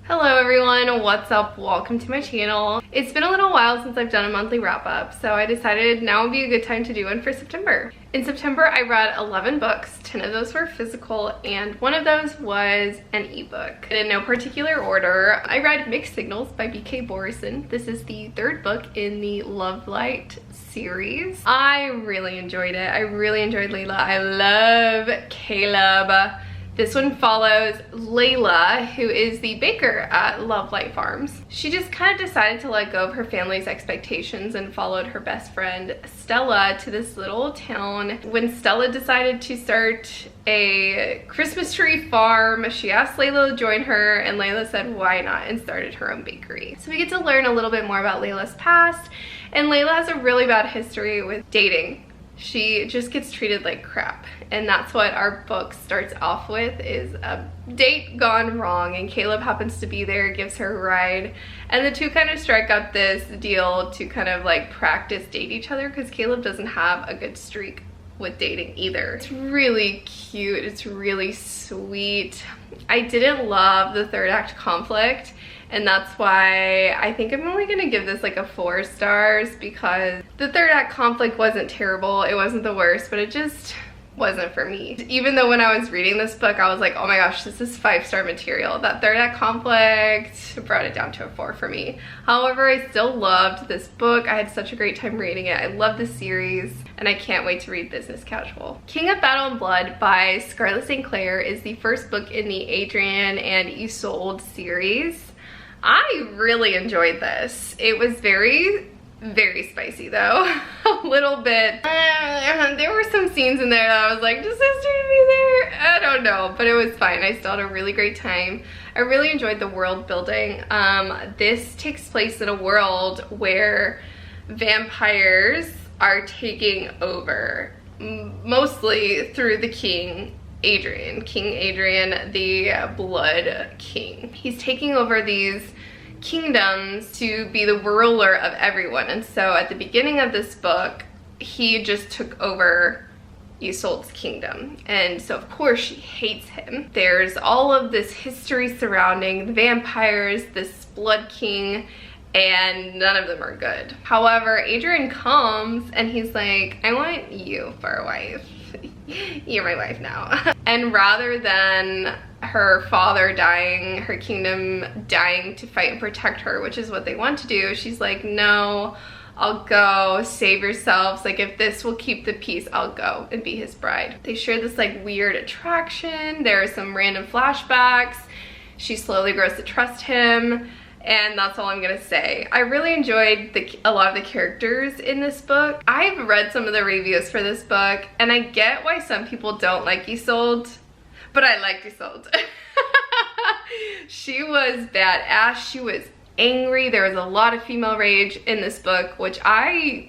Hello everyone, what's up? Welcome to my channel. It's been a little while since I've done a monthly wrap-up, so I decided now would be a good time to do one for September. In September, I read 11 books, 10 of those were physical, and one of those was an ebook. In no particular order, I read Mixed Signals by B.K. Borison. This is the third book in the Love Light series. I really enjoyed it. I really enjoyed Layla. I love Caleb. This one follows Layla, who is the baker at Love Light Farms. She just kind of decided to let go of her family's expectations and followed her best friend Stella to this little town. When Stella decided to start a Christmas tree farm, she asked Layla to join her, and Layla said why not, and started her own bakery. So we get to learn a little bit more about Layla's past, and Layla has a really bad history with dating. She just gets treated like crap, and that's what our book starts off with, is a date gone wrong, and Caleb happens to be there, gives her a ride, and the two kind of strike up this deal to kind of like practice date each other, because Caleb doesn't have a good streak with dating either. It's really cute, it's really sweet. I didn't love the third act conflict, and that's why I think I'm only gonna give this like a 4 stars, because the third act conflict wasn't terrible, it wasn't the worst, but it just wasn't for me. Even though when I was reading this book, I was like, oh my gosh, this is 5-star material. That third act conflict brought it down to a 4 for me. However, I still loved this book. I had such a great time reading it. I love the series, and I can't wait to read Business Casual. King of Battle and Blood by Scarlett St. Clair is the first book in the Adrian and Isolde series. I really enjoyed this. It was very spicy though. A little bit. There were some scenes in there that I was like, does this need to be there? I don't know, but it was fine. I still had a really great time. I really enjoyed the world building. This takes place in a world where vampires are taking over, mostly through the King Adrian, the Blood King. He's taking over these kingdoms to be the ruler of everyone, and so at the beginning of this book, he just took over Isolde's kingdom, and so of course she hates him. There's all of this history surrounding the vampires, this Blood King, and none of them are good. However, Adrian comes and he's like, I want you for a wife. You're my wife now. And rather than her father dying, her kingdom dying to fight and protect her, which is what they want to do, she's like, no, I'll go, save yourselves. Like, if this will keep the peace, I'll go and be his bride. They share this like weird attraction. There are some random flashbacks. She slowly grows to trust him. And that's all I'm gonna say. I really enjoyed a lot of the characters in this book. I've read some of the reviews for this book, and I get why some people don't like Isolde, but I liked Isolde. She was badass, she was angry. There was a lot of female rage in this book, which I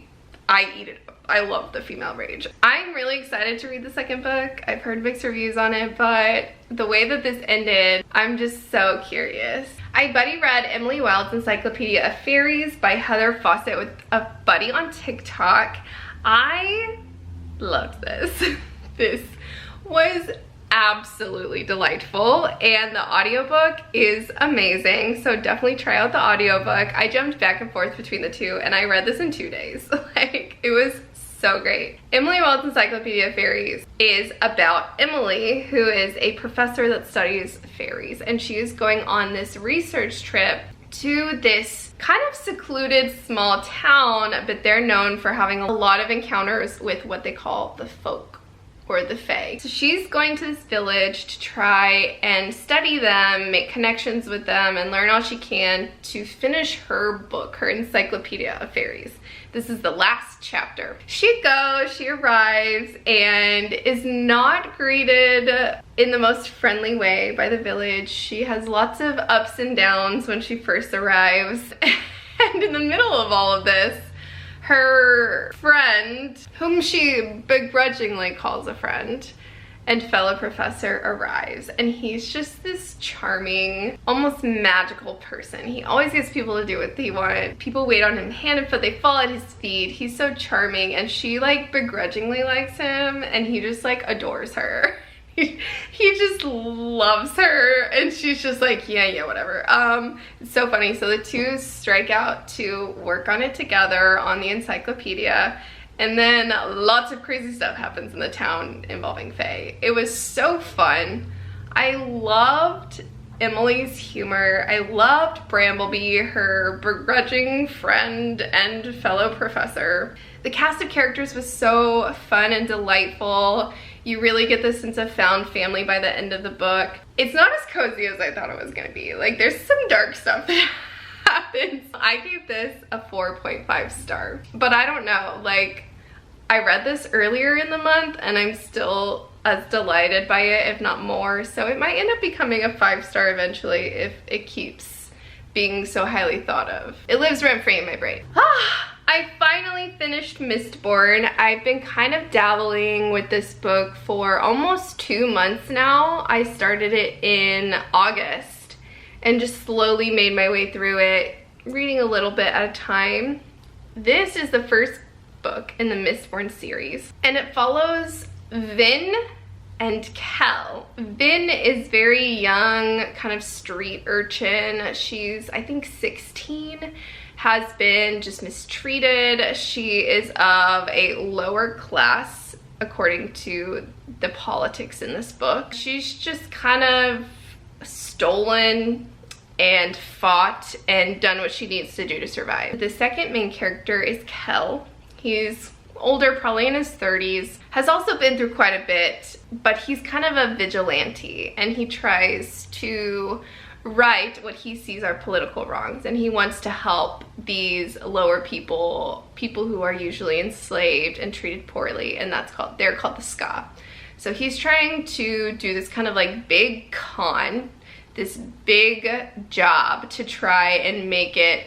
eat it. I love the female rage. I'm really excited to read the second book. I've heard mixed reviews on it, but the way that this ended, I'm just so curious. I buddy read Emily Wilde's Encyclopedia of Faeries by Heather Fawcett with a buddy on TikTok. I loved this. This was absolutely delightful, and the audiobook is amazing, so definitely try out the audiobook. I jumped back and forth between the two, and I read this in 2 days. Like, it was so great. Emily Wilde's Encyclopedia of Faeries is about Emily, who is a professor that studies fairies, and she is going on this research trip to this kind of secluded small town, but they're known for having a lot of encounters with what they call the folk, or the fae. So she's going to this village to try and study them, make connections with them, and learn all she can to finish her book, her Encyclopedia of Faeries. This is the last chapter. She goes, she arrives, and is not greeted in the most friendly way by the village. She has lots of ups and downs when she first arrives. And in the middle of all of this, her friend, whom she begrudgingly calls a friend, and fellow professor arrives, and he's just this charming, almost magical person. He always gets people to do what they want. People wait on him hand and foot, they fall at his feet. He's so charming, and she like begrudgingly likes him, and he just like adores her. he just loves her, and she's just like, yeah, whatever. It's so funny. So the two strike out to work on it together on the encyclopedia, and then lots of crazy stuff happens in the town involving fae. It was so fun. I loved Emily's humor. I loved Brambleby, her begrudging friend and fellow professor. The cast of characters was so fun and delightful. You really get this sense of found family by the end of the book. It's not as cozy as I thought it was gonna be. Like, there's some dark stuff that happens. I gave this a 4.5 star, but I don't know, like, I read this earlier in the month and I'm still as delighted by it, if not more, so it might end up becoming a 5-star eventually if it keeps being so highly thought of. It lives rent-free in my brain. I finally finished Mistborn. I've been kind of dabbling with this book for almost 2 months now. I started it in August and just slowly made my way through it, reading a little bit at a time. This is the first book in the Mistborn series, and it follows Vin and Kel. Vin is very young, kind of street urchin. She's, I think, 16, has been just mistreated. She is of a lower class according to the politics in this book. She's just kind of stolen and fought and done what she needs to do to survive. The second main character is Kel. He's older, probably in his 30s, has also been through quite a bit, but he's kind of a vigilante, and he tries to right what he sees are political wrongs, and he wants to help these lower people who are usually enslaved and treated poorly, and they're called the Ska. So he's trying to do this kind of like big con, this big job to try and make it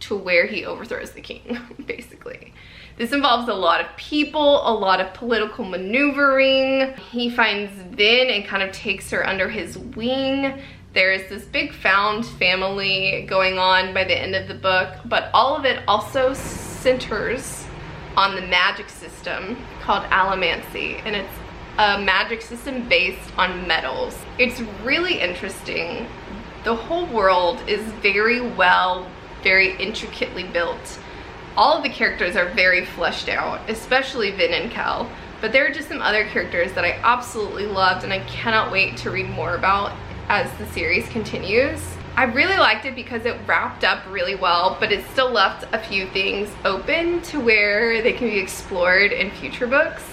to where he overthrows the king, basically. This involves a lot of people, a lot of political maneuvering. He finds Vin and kind of takes her under his wing. There's this big found family going on by the end of the book, but all of it also centers on the magic system called allomancy, and it's a magic system based on metals. It's really interesting. The whole world is very intricately built. All of the characters are very fleshed out, especially Vin and Kel, but there are just some other characters that I absolutely loved and I cannot wait to read more about as the series continues. I really liked it because it wrapped up really well, but it still left a few things open to where they can be explored in future books.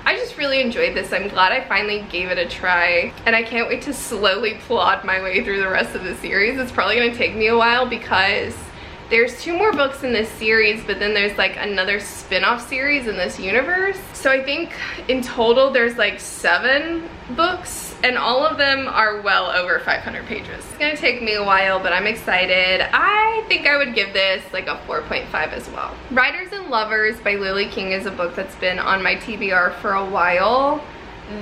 I just really enjoyed this. I'm glad I finally gave it a try, and I can't wait to slowly plod my way through the rest of the series. It's probably gonna take me a while because there's 2 more books in this series, but then there's like another spin-off series in this universe. So I think in total there's like 7 books, and all of them are well over 500 pages. It's gonna take me a while, but I'm excited. I think I would give this like a 4.5 as well. Writers and Lovers by Lily King is a book that's been on my TBR for a while.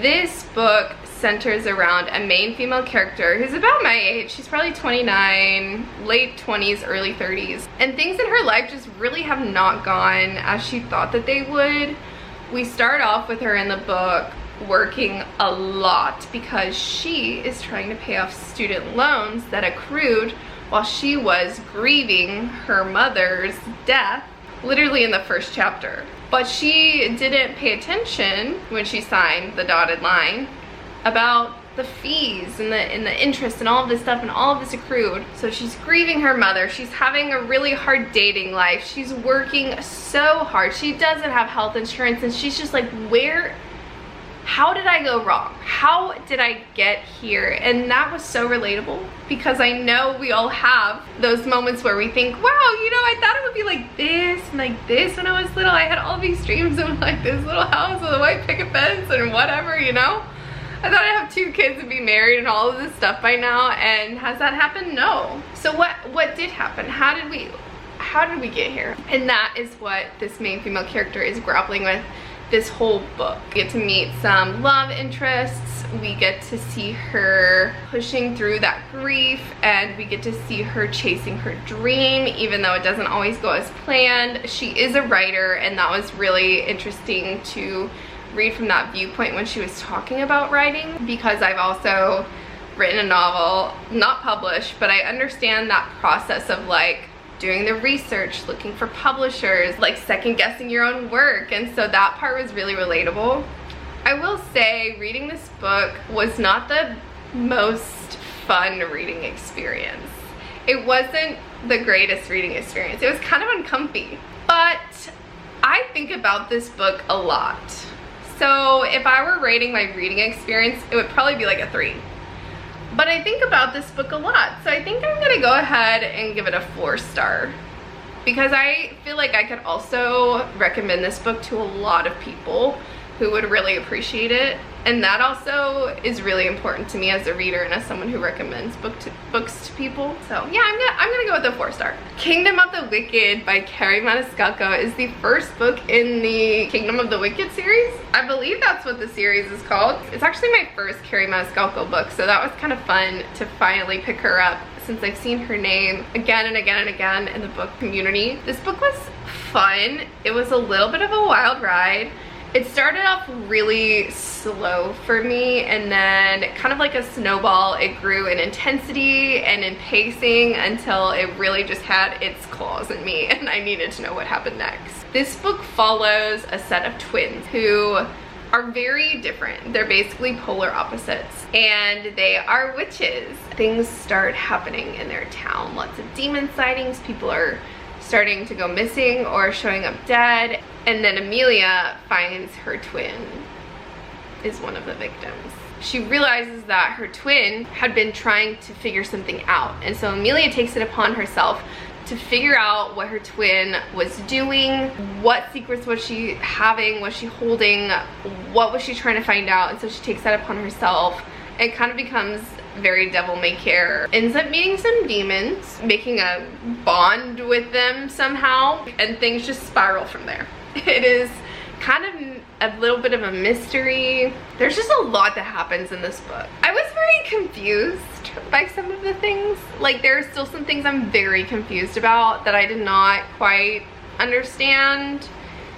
This book centers around a main female character who's about my age. She's probably 29, late 20s, early 30s. And things in her life just really have not gone as she thought that they would. We start off with her in the book working a lot because she is trying to pay off student loans that accrued while she was grieving her mother's death, literally in the first chapter. But she didn't pay attention when she signed the dotted line about the fees and the interest and all of this stuff, and all of this accrued. So she's grieving her mother. She's having a really hard dating life. She's working so hard. She doesn't have health insurance, and she's just like, how did I go wrong? How did I get here? And that was so relatable because I know we all have those moments where we think, wow, you know, I thought it would be like this and like this when I was little. I had all these dreams of like this little house with a white picket fence and whatever, you know? I thought I'd have 2 kids and be married and all of this stuff by now, and has that happened? No. So what did happen? How did we get here? And that is what this main female character is grappling with this whole book. We get to meet some love interests, we get to see her pushing through that grief, and we get to see her chasing her dream, even though it doesn't always go as planned. She is a writer, and that was really interesting to read from that viewpoint when she was talking about writing, because I've also written a novel, not published, but I understand that process of like doing the research, looking for publishers, like second guessing your own work, and so that part was really relatable. I will say reading this book was not the most fun reading experience. It wasn't the greatest reading experience. It was kind of uncomfy, but I think about this book a lot. So if I were rating my reading experience, it would probably be like a 3. But I think about this book a lot, so I think I'm gonna go ahead and give it a 4-star, because I feel like I could also recommend this book to a lot of people who would really appreciate it, and that also is really important to me as a reader and as someone who recommends books to people. So yeah, I'm gonna go with a 4-star. Kingdom of the Wicked by Carrie Maniscalco is the first book in the Kingdom of the Wicked series. I believe that's what the series is called. It's actually my first Carrie Maniscalco book, so that was kind of fun to finally pick her up, since I've seen her name again and again and again in the book community. This book was fun. It was a little bit of a wild ride. It started off really slow for me, and then kind of like a snowball, it grew in intensity and in pacing until it really just had its claws in me and I needed to know what happened next. This book follows a set of twins who are very different. They're basically polar opposites, and they are witches. Things start happening in their town. Lots of demon sightings. People are starting to go missing or showing up dead, and then Amelia finds her twin is one of the victims. She realizes that her twin had been trying to figure something out, and so Amelia takes it upon herself to figure out what her twin was doing, what secrets was she having, was she holding, what was she trying to find out, and so she takes that upon herself. It kind of becomes very devil-may-care. Ends up meeting some demons, making a bond with them somehow, and things just spiral from there. It is kind of a little bit of a mystery. There's just a lot that happens in this book. I was very confused by some of the things. Like, there are still some things I'm very confused about that I did not quite understand.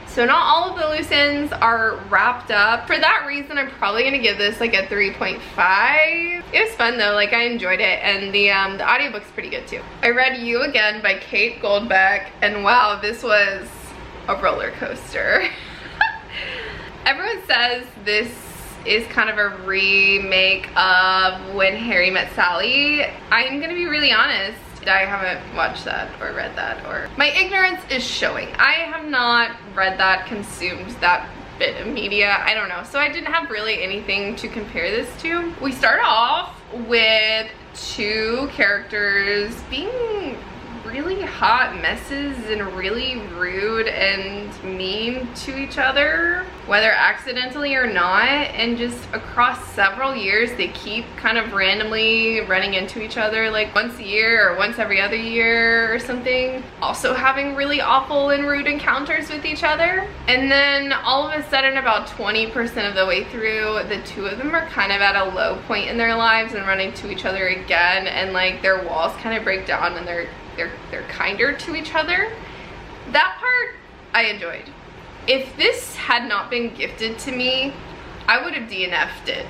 So not all of the loose ends are wrapped up. For that reason, I'm probably gonna give this like a 3.5. It was fun though, like I enjoyed it, and the audiobook's pretty good too. I read You Again by Kate Goldbeck, and wow, this was a roller coaster. Everyone says this is kind of a remake of When Harry Met Sally. I'm gonna be really honest, I haven't watched that or read that, or my ignorance is showing. I have not read that, consumed that bit of media, I don't know. So I didn't have really anything to compare this to. We start off with two characters being really hot messes and really rude and mean to each other, whether accidentally or not, and just across several years they keep kind of randomly running into each other, like once a year or once every other year or something, also having really awful and rude encounters with each other. And then all of a sudden, about 20% of the way through, the two of them are kind of at a low point in their lives and running to each other again, and like their walls kind of break down and they're kinder to each other. That part I enjoyed. If this had not been gifted to me, I would have DNF'd it,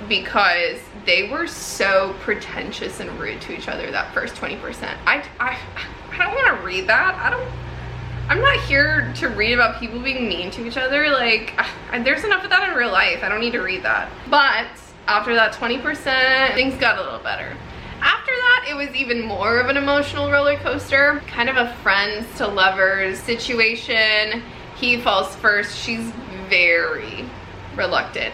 because they were so pretentious and rude to each other that first 20%. I don't want to read that. I'm not here to read about people being mean to each other. Like, there's enough of that in real life. I don't need to read that. But after that 20%, things got a little better. After that, it was even more of an emotional roller coaster, kind of a friends to lovers situation. He falls first. She's very reluctant,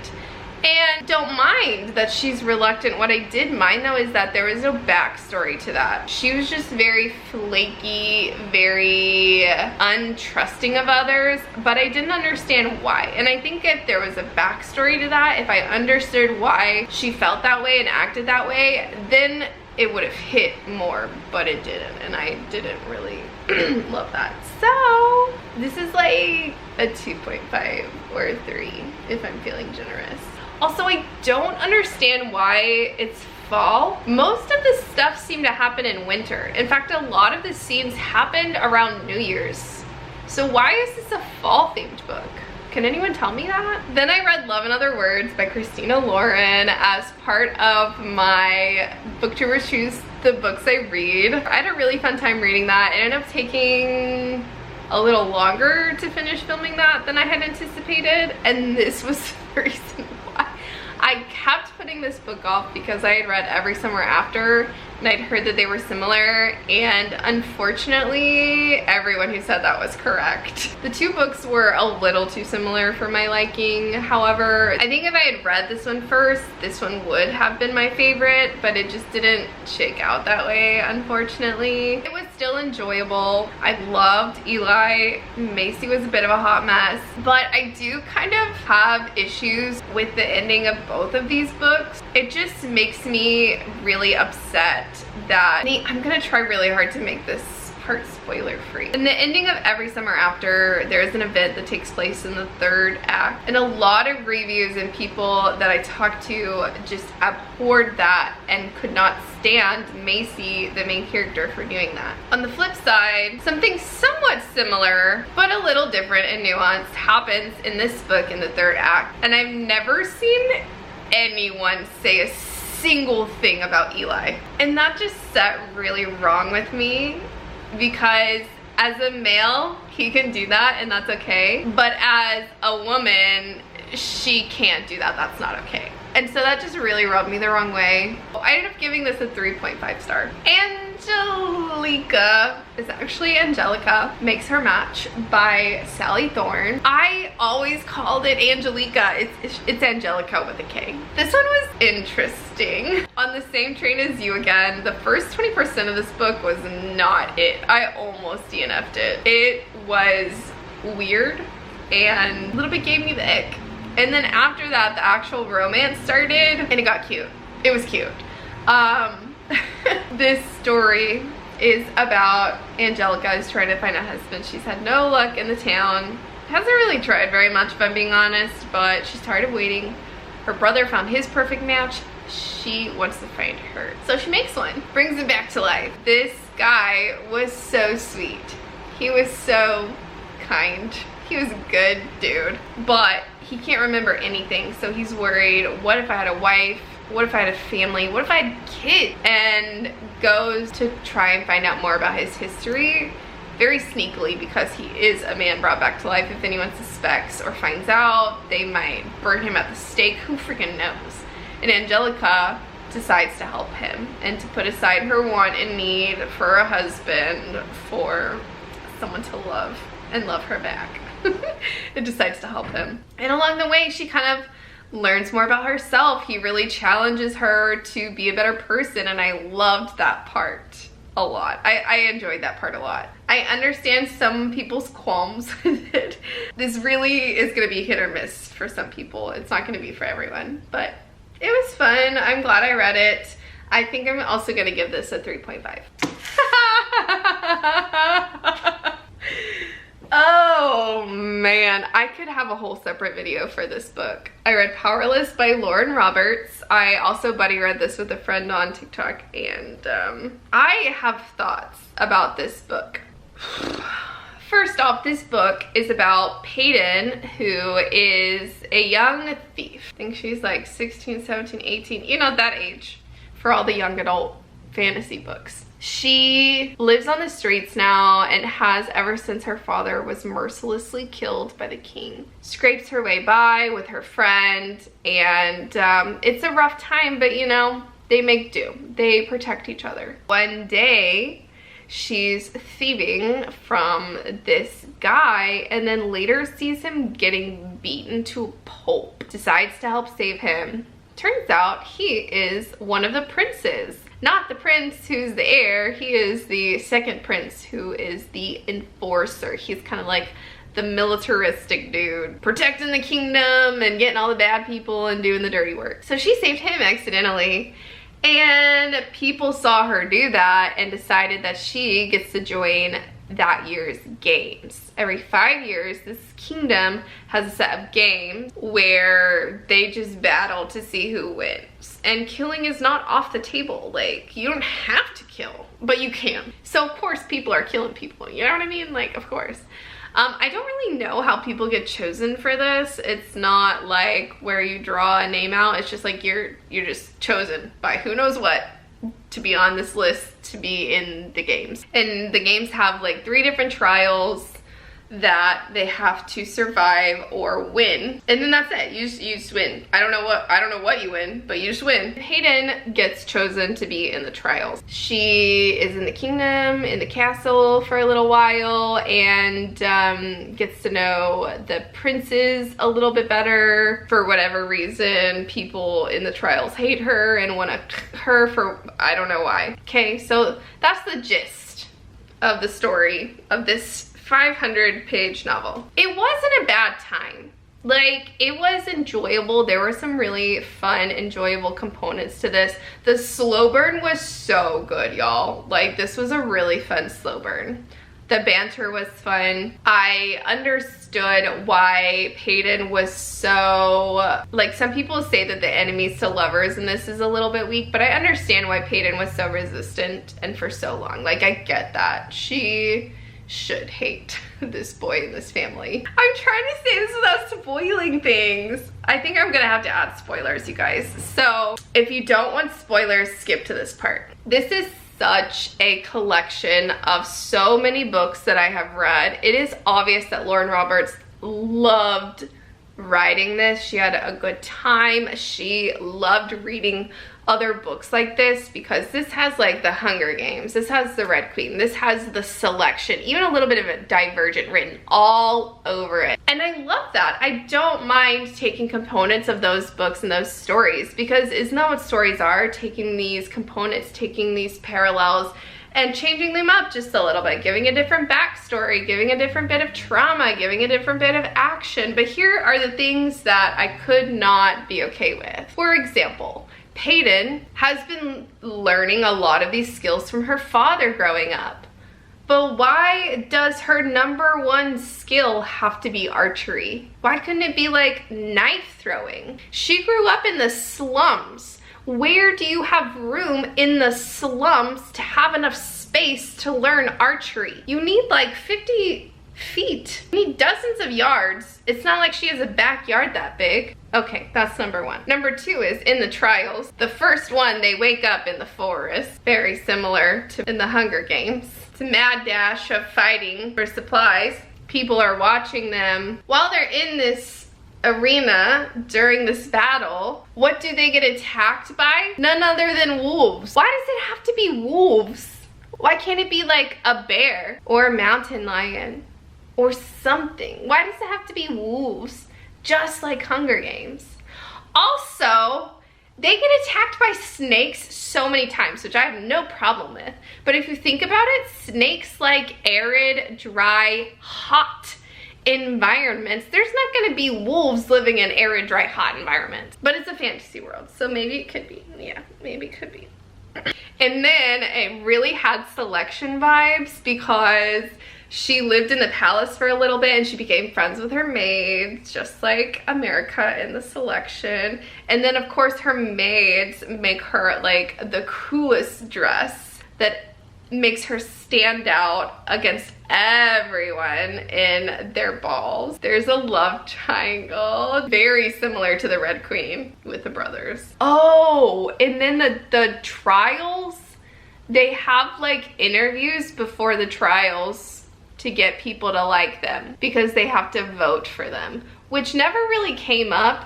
and don't mind that she's reluctant. What I did mind though is that there was no backstory to that. She was just very flaky, very untrusting of others, but I didn't understand why. And I think if there was a backstory to that, if I understood why she felt that way and acted that way, then it would have hit more, but it didn't, and I didn't really love that. So this is like a 2.5 or a 3 if I'm feeling generous. Also, I don't understand why it's fall. Most of the stuff seemed to happen in winter. In fact, a lot of the scenes happened around New Year's. So why is this a fall themed book? Can anyone tell me that? Then I read Love and Other Words by Christina Lauren as part of my Booktubers Choose the Books I Read. I had a really fun time reading that. It ended up taking a little longer to finish filming that than I had anticipated, and this was the reason why. I kept putting this book off because I had read Every Summer After, and I'd heard that they were similar, and unfortunately everyone who said that was correct. The two books were a little too similar for my liking. However, I think if I had read this one first, this one would have been my favorite, but it just didn't shake out that way, unfortunately. It was still enjoyable. I loved Eli. Macy was a bit of a hot mess, but I do kind of have issues with the ending of both of these books. It just makes me really upset that I'm gonna try really hard to make this part spoiler free. In the ending of Every Summer After, there's an event that takes place in the third act, and a lot of reviews and people that I talked to just abhorred that and could not stand Macy, the main character, for doing that. On the flip side, something somewhat similar but a little different and nuanced happens in this book in the third act, and I've never seen anyone say a single thing about Eli, and that just set really wrong with me, because as a male he can do that and that's okay, but as a woman she can't do that. That's not okay. And so that just really rubbed me the wrong way. I ended up giving this a 3.5 star. Angelika is actually Angelika Makes Her Match by Sally Thorne. I always called it Angelika. It's Angelika with a K. This one was interesting. On the same train as you again, the first 20% of this book was not it. I almost DNF'd it. It was weird and a little bit gave me the ick. And then after that, the actual romance started and it got cute. It was cute. This story is about Angelika is trying to find a husband. She's had no luck in the town. Hasn't really tried very much, if I'm being honest, but she's tired of waiting. Her brother found his perfect match. She wants to find her. So she makes one, brings him back to life. This guy was so sweet. He was so kind. He was a good dude, but he can't remember anything, so he's worried, what if I had a wife? What if I had a family? What if I had kids? And goes to try and find out more about his history, very sneakily, because he is a man brought back to life. If anyone suspects or finds out, they might burn him at the stake. Who freaking knows? And Angelika decides to help him and to put aside her want and need for a husband, for someone to love and love her back. And decides to help him. And along the way, she kind of learns more about herself. He really challenges her to be a better person, and I loved that part a lot. I enjoyed that part a lot. I understand some people's qualms with it. This really is going to be hit or miss for some people. It's not going to be for everyone, but it was fun. I'm glad I read it. I think I'm also going to give this a 3.5. Oh man, I could have a whole separate video for this book. I read Powerless by Lauren Roberts. I also buddy read this with a friend on TikTok, and I have thoughts about this book. First off, this book is about Peyton, who is a young thief. I think she's like 16, 17, 18, you know, that age for all the young adult fantasy books. She lives on the streets now and has ever since her father was mercilessly killed by the king. Scrapes her way by with her friend, and it's a rough time, but you know, they make do. They protect each other. One day, she's thieving from this guy and then later sees him getting beaten to a pulp. Decides to help save him. Turns out he is one of the princes. Not the prince who's the heir, he is the second prince who is the enforcer. He's kind of like the militaristic dude, protecting the kingdom and getting all the bad people and doing the dirty work. So she saved him accidentally, and people saw her do that and decided that she gets to join that year's games. Every 5 years, this kingdom has a set of games where they just battle to see who wins. And killing is not off the table. Like, you don't have to kill, but you can. So of course people are killing people, you know what I mean? Like, of course. I don't really know how people get chosen for this. It's not like where you draw a name out. It's just like you're just chosen by who knows what to be on this list to be in the games. And the games have like 3 different trials that they have to survive or win, and then that's it. You just win. I don't know what you win, but you just win. Hayden gets chosen to be in the trials. She is in the kingdom, in the castle for a little while, and gets to know the princes a little bit better. For whatever reason, people in the trials hate her and want her for I don't know why. Okay, so that's the gist of the story of this 500-page novel. It wasn't a bad time. Like, it was enjoyable. There were some really fun, enjoyable components to this. The slow burn was so good, y'all. Like, this was a really fun slow burn. The banter was fun. I understood why Peyton was so, like, some people say that the enemies to lovers in this is a little bit weak, but I understand why Peyton was so resistant and for so long. Like, I get that. She should hate this boy in this family. I'm trying to say this without spoiling things. I think I'm gonna have to add spoilers, you guys. So if you don't want spoilers, skip to this part. This is such a collection of so many books that I have read. It is obvious that Lauren Roberts loved writing this. She had a good time. She loved reading other books like this, because this has like the Hunger Games, this has the Red Queen, this has the Selection, even a little bit of a Divergent written all over it. And I love that. I don't mind taking components of those books and those stories, because isn't that what stories are? Taking these components, taking these parallels, and changing them up just a little bit, giving a different backstory, giving a different bit of trauma, giving a different bit of action. But here are the things that I could not be okay with. For example, Peyton has been learning a lot of these skills from her father growing up. But why does her #1 skill have to be archery? Why couldn't it be like knife throwing? She grew up in the slums. Where do you have room in the slums to have enough space to learn archery? You need like 50 feet. You need dozens of yards. It's not like she has a backyard that big. Okay, that's #1. #2 is in the trials. The first one, they wake up in the forest. Very similar to in the Hunger Games. It's a mad dash of fighting for supplies. People are watching them. While they're in this arena during this battle, what do they get attacked by? None other than wolves. Why does it have to be wolves? Why can't it be like a bear or a mountain lion or something? Why does it have to be wolves? Just like Hunger Games. Also, they get attacked by snakes so many times, which I have no problem with. But if you think about it, snakes like arid, dry, hot environments. There's not going to be wolves living in arid, dry, hot environments. But it's a fantasy world, so maybe it could be. Yeah, maybe it could be. And then it really had Selection vibes, because she lived in the palace for a little bit and she became friends with her maids, just like America in the Selection. And then of course her maids make her like the coolest dress that makes her stand out against everyone in their balls. There's a love triangle, very similar to the Red Queen with the brothers. Oh, and then the trials, they have like interviews before the trials to get people to like them, because they have to vote for them, which never really came up,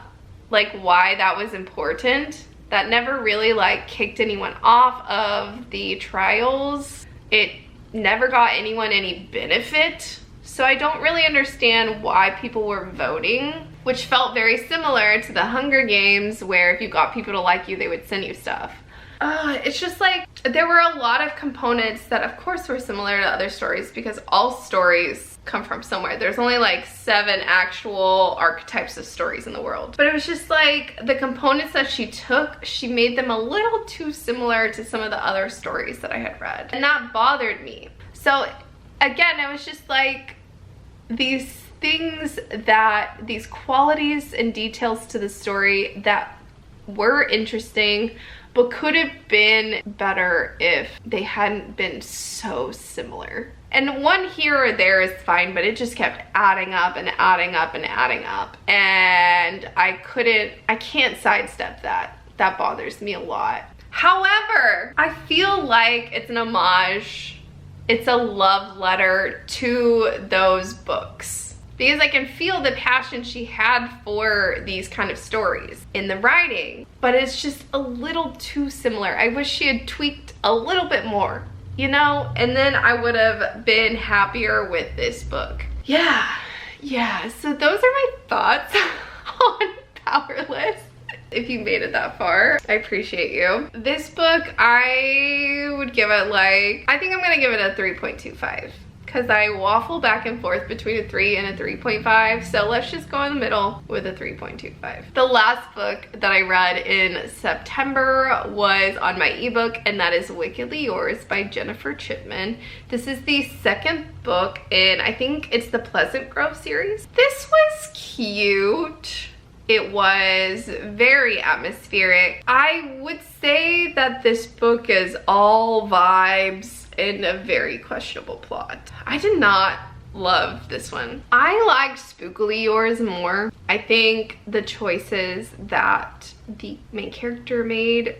like why that was important. That never really like kicked anyone off of the trials. It never got anyone any benefit. So I don't really understand why people were voting, which felt very similar to the Hunger Games, where if you got people to like you, they would send you stuff. It's just like, there were a lot of components that of course were similar to other stories, because all stories come from somewhere. There's only like 7 actual archetypes of stories in the world. But it was just like, the components that she took, she made them a little too similar to some of the other stories that I had read. And that bothered me. So again, I was just like, these things that, these qualities and details to the story that were interesting, but could have been better if they hadn't been so similar. And one here or there is fine, but it just kept adding up and adding up and adding up. And I can't sidestep that. That bothers me a lot. However, I feel like it's an homage. It's a love letter to those books. Because I can feel the passion she had for these kind of stories in the writing. But it's just a little too similar. I wish she had tweaked a little bit more, you know? And then I would have been happier with this book. Yeah. So those are my thoughts on Powerless. If you made it that far, I appreciate you. This book, I would give it like, I think I'm gonna give it a 3.25 because I waffle back and forth between a 3 and a 3.5. So let's just go in the middle with a 3.25. The last book that I read in September was on my ebook, and that is Wickedly Yours by Jennifer Chipman. This is the second book in, I think it's the Pleasant Grove series. This was cute. It was very atmospheric. I would say that this book is all vibes and a very questionable plot. I did not love this one. I liked Spookily Yours more. I think the choices that the main character made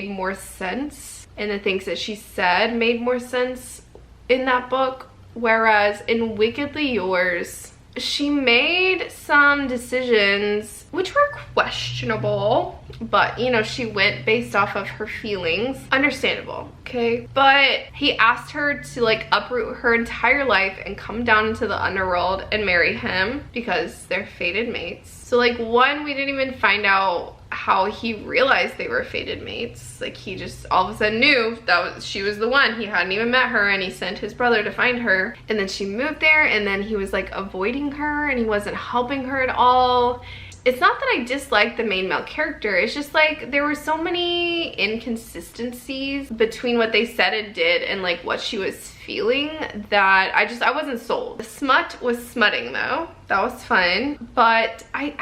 more sense, and the things that she said made more sense in that book. Whereas in Wickedly Yours, she made some decisions which were questionable, but you know, she went based off of her feelings. Understandable, okay? But he asked her to like uproot her entire life and come down into the underworld and marry him because they're fated mates. So like, one, we didn't even find out how he realized they were fated mates. Like, he just all of a sudden knew that she was the one. He hadn't even met her, and he sent his brother to find her. And then she moved there, and then he was like avoiding her, and he wasn't helping her at all. It's not that I disliked the main male character, it's just like there were so many inconsistencies between what they said and did and like what she was feeling that I wasn't sold. The smut was smutting though. That was fun, but I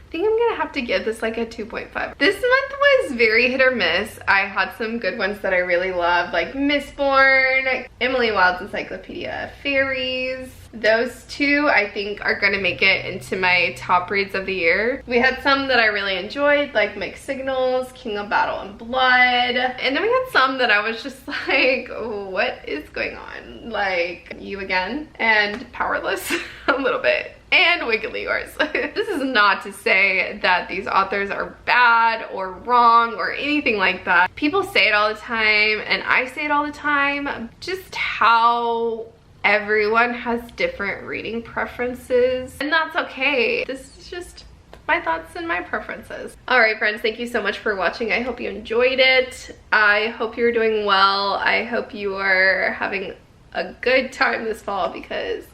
think I'm gonna have to give this like a 2.5. This month was very hit or miss. I had some good ones that I really loved, like Mistborn, Emily Wilde's Encyclopedia, Faeries. Those two I think are gonna make it into my top reads of the year. We had some that I really enjoyed, like Mixed Signals, King of Battle and Blood. And then we had some that I was just like, what is going on? Like You Again and Powerless a little bit. And Wickedly Yours. This is not to say that these authors are bad or wrong or anything like that. People say it all the time, and I say it all the time, just how everyone has different reading preferences, and that's okay. This is just my thoughts and my preferences. All right, friends, thank you so much for watching. I hope you enjoyed it. I hope you're doing well. I hope you are having a good time this fall, because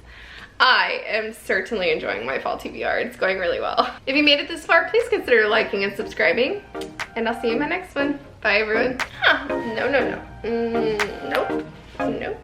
I am certainly enjoying my fall TBR. It's going really well. If you made it this far, please consider liking and subscribing, and I'll see you in my next one. Bye, everyone. No. Nope.